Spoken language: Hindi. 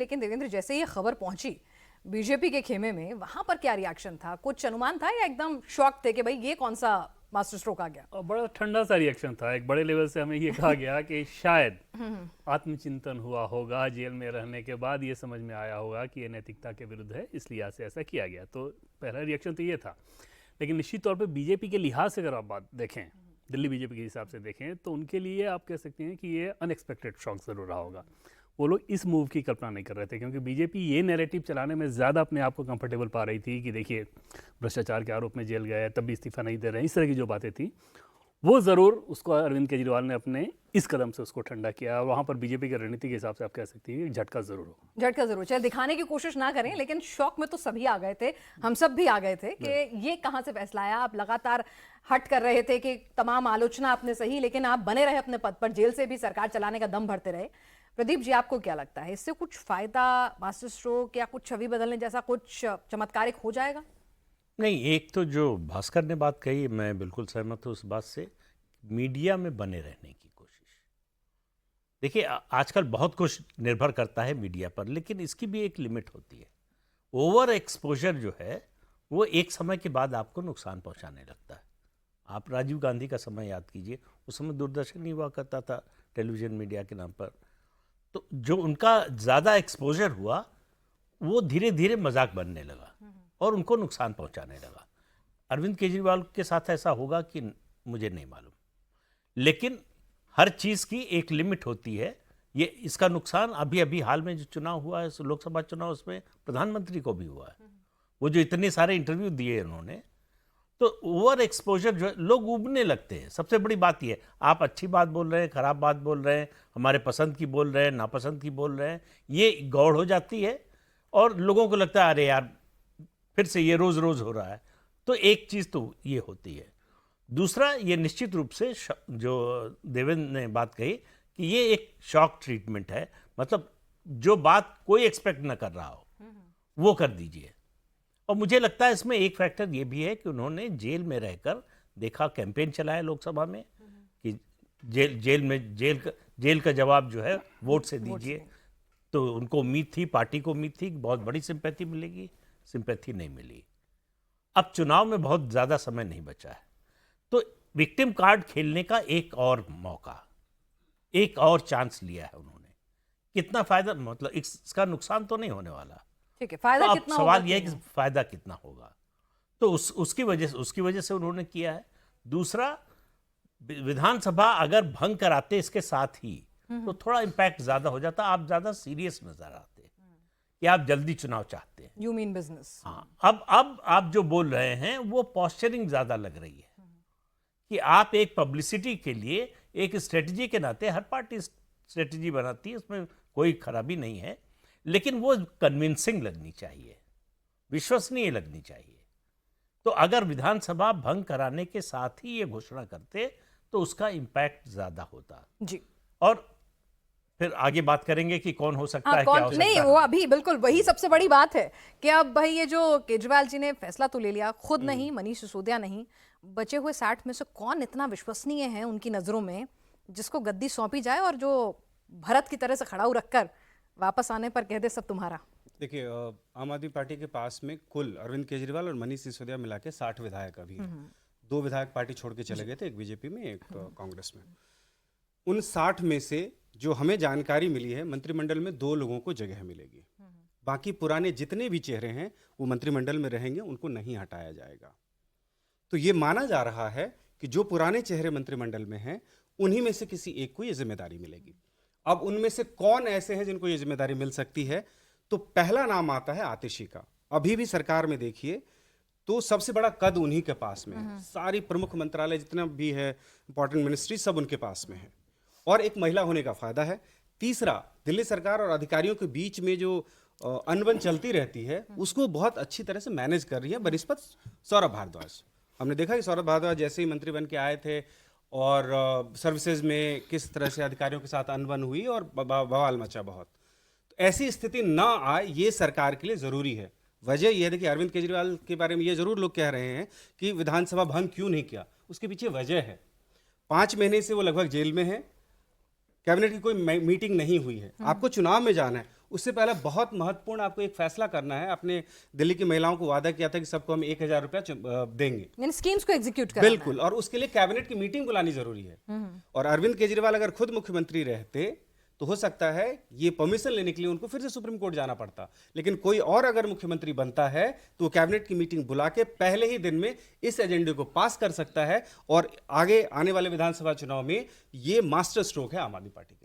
लेकिन देवेंद्र, जैसे ये खबर पहुंची बीजेपी के खेमे में, वहां पर क्या रिएक्शन था? कुछ अनुमान था या एकदम शॉक थे कि भाई ये कौन सा मास्टर स्ट्रोक आ गया? और बड़ा ठंडा सा रिएक्शन था। एक बड़े लेवल से हमें ये कहा गया कि शायद आत्मचिंतन हुआ होगा, जेल में रहने के बाद ये समझ में आया होगा कि ये नैतिकता के विरुद्ध है, इसलिए से ऐसा किया गया। तो पहला रिएक्शन तो ये था। लेकिन निश्चित तौर पे बीजेपी के लिहाज से अगर आप बात देखें, दिल्ली बीजेपी के हिसाब से देखें, तो उनके लिए आप कह सकते हैं कि ये अनएक्सपेक्टेड शॉक ज़रूर रहा होगा। वो लोग इस मूव की कल्पना नहीं कर रहे थे, क्योंकि बीजेपी ये नैरेटिव चलाने में ज़्यादा अपने आप को कंफर्टेबल पा रही थी कि देखिए भ्रष्टाचार के आरोप में जेल गए, तब भी इस्तीफा नहीं दे रहे हैं, इस तरह की जो बातें थी वो ज़रूर उसको अरविंद केजरीवाल ने अपने इस कदम से उसको ठंडा किया। और वहाँ पर बीजेपी की रणनीति के हिसाब से आप कह सकती हैं झटका ज़रूर हो। झटका जरूर, चाहे दिखाने की कोशिश ना करें, लेकिन शॉक में तो सभी आ गए थे, हम सब भी आ गए थे कि ये कहाँ से फैसला आया। आप लगातार हट कर रहे थे कि तमाम आलोचना आपने सही, लेकिन आप बने रहे अपने पद पर, जेल से भी सरकार चलाने का दम भरते रहे। प्रदीप जी, आपको क्या लगता है, इससे कुछ फायदा, मास्टर स्ट्रोक या कुछ छवि बदलने जैसा कुछ चमत्कारिक हो जाएगा? नहीं, एक तो जो भास्कर ने बात कही, मैं बिल्कुल सहमत हूँ उस बात से। मीडिया में बने रहने की कोशिश, देखिए आजकल बहुत कुछ निर्भर करता है मीडिया पर, लेकिन इसकी भी एक लिमिट होती है। ओवर एक्सपोजर जो है वो एक समय के बाद आपको नुकसान पहुंचाने लगता है। आप राजीव गांधी का समय याद कीजिए, उस समय दूरदर्शन नहीं हुआ करता था टेलीविज़न मीडिया के नाम पर, तो जो उनका ज़्यादा एक्सपोजर हुआ वो धीरे धीरे मजाक बनने लगा और उनको नुकसान पहुंचाने लगा। अरविंद केजरीवाल के साथ ऐसा होगा कि मुझे नहीं मालूम, लेकिन हर चीज़ की एक लिमिट होती है। ये इसका नुकसान अभी अभी हाल में जो चुनाव हुआ है, लोकसभा चुनाव, उसमें प्रधानमंत्री को भी हुआ है। वो जो इतने सारे इंटरव्यू दिए उन्होंने, तो ओवर एक्सपोजर जो है, लोग उबने लगते हैं। सबसे बड़ी बात ये है, आप अच्छी बात बोल रहे हैं, खराब बात बोल रहे हैं, हमारे पसंद की बोल रहे हैं, नापसंद की बोल रहे हैं, ये गौड़ हो जाती है और लोगों को लगता है अरे यार फिर से ये रोज़ रोज़ हो रहा है। तो एक चीज़ तो ये होती है। दूसरा, ये निश्चित रूप से जो देवेंद्र ने बात कही कि ये एक शॉक ट्रीटमेंट है, मतलब जो बात कोई एक्सपेक्ट न कर रहा हो वो कर दीजिए। और मुझे लगता है इसमें एक फैक्टर ये भी है कि उन्होंने जेल में रहकर देखा, कैंपेन चलाया लोकसभा में कि जेल का जवाब जो है वोट से दीजिए। तो उनको उम्मीद थी, पार्टी को उम्मीद थी कि बहुत बड़ी सिंपैथी मिलेगी, सिंपैथी नहीं मिली। अब चुनाव में बहुत ज़्यादा समय नहीं बचा है, तो विक्टिम कार्ड खेलने का एक और मौका, एक और चांस लिया है उन्होंने। कितना फायदा, मतलब इसका नुकसान तो नहीं होने वाला, ठीक है, फायदा तो कितना सवाल होगा यह है कि फायदा कितना होगा। तो उसकी वजह से उन्होंने किया है। दूसरा, विधानसभा अगर भंग कराते इसके साथ ही तो थोड़ा इम्पैक्ट ज्यादा हो जाता, आप ज्यादा सीरियस नजर आते कि आप जल्दी चुनाव चाहते हैं। You mean business? हाँ, अब आप जो बोल रहे हैं वो पॉस्चरिंग ज्यादा लग रही है कि आप एक पब्लिसिटी के लिए, एक स्ट्रेटजी के नाते, हर पार्टी स्ट्रेटजी बनाती है, उसमें कोई खराबी नहीं है, लेकिन वो कन्विंसिंग लगनी चाहिए, विश्वसनीय लगनी चाहिए। तो अगर विधानसभा भंग कराने के साथ ही ये घोषणा करते तो उसका इम्पैक्ट ज्यादा होता जी। और फिर आगे बात करेंगे कि कौन हो सकता है, कौन क्या हो सकता नहीं, है। वो अभी बिल्कुल वही सबसे बड़ी बात है कि अब भाई ये जो केजरीवाल जी ने फैसला तो ले लिया, खुद नहीं, मनीष सिसोदिया नहीं, बचे हुए 60 में से कौन इतना विश्वसनीय है उनकी नजरों में जिसको गद्दी सौंपी जाए और जो भरत की तरह से खड़ाऊ रखकर वापस आने पर कह दे सब तुम्हारा? देखिए, आम आदमी पार्टी के पास में कुल अरविंद केजरीवाल और मनीष सिसोदिया मिला के 60 विधायक अभी हैं। 2 विधायक पार्टी छोड़ के चले गए थे, एक बीजेपी में, एक कांग्रेस में। उन 60 में से जो हमें जानकारी मिली है, मंत्रिमंडल में 2 लोगों को जगह मिलेगी। बाकी पुराने जितने भी चेहरे हैं वो मंत्रिमंडल में रहेंगे, उनको नहीं हटाया जाएगा। तो ये माना जा रहा है कि जो पुराने चेहरे मंत्रिमंडल में हैं उन्हीं में से किसी एक को ये जिम्मेदारी मिलेगी। अब उनमें से कौन ऐसे हैं जिनको ये जिम्मेदारी मिल सकती है, तो पहला नाम आता है आतिशी का। अभी भी सरकार में देखिए तो सबसे बड़ा कद उन्हीं के पास में है, सारी प्रमुख मंत्रालय जितना भी है, इंपॉर्टेंट मिनिस्ट्री, सब उनके पास में है, और एक महिला होने का फायदा है। तीसरा, दिल्ली सरकार और अधिकारियों के बीच में जो अनबन चलती रहती है उसको बहुत अच्छी तरह से मैनेज कर रही है बनिस्पत सौरभ भारद्वाज। हमने देखा कि सौरभ भारद्वाज जैसे ही मंत्री बन के आए थे और सर्विसेज में किस तरह से अधिकारियों के साथ अनबन हुई और बवाल मचा बहुत। तो ऐसी स्थिति ना आए, ये सरकार के लिए ज़रूरी है। वजह यह है कि अरविंद केजरीवाल के बारे में ये जरूर लोग कह रहे हैं कि विधानसभा भंग क्यों नहीं किया, उसके पीछे वजह है। 5 महीने से वो लगभग जेल में है, कैबिनेट की कोई मीटिंग नहीं हुई है। आपको चुनाव में जाना है उससे पहले बहुत महत्वपूर्ण आपको एक फैसला करना है। आपने दिल्ली की महिलाओं को वादा किया था कि सबको हम 1,000 रुपया देंगे, यानी स्कीम्स को एग्जीक्यूट करना है। बिल्कुल, और उसके लिए कैबिनेट की मीटिंग बुलानी जरूरी है। और अरविंद केजरीवाल अगर खुद मुख्यमंत्री रहते तो हो सकता है ये परमिशन लेने के लिए उनको फिर से सुप्रीम कोर्ट जाना पड़ता, लेकिन कोई और अगर मुख्यमंत्री बनता है तो वो कैबिनेट की मीटिंग बुला के पहले ही दिन में इस एजेंडे को पास कर सकता है, और आगे आने वाले विधानसभा चुनाव में ये मास्टर स्ट्रोक है आम आदमी पार्टी का।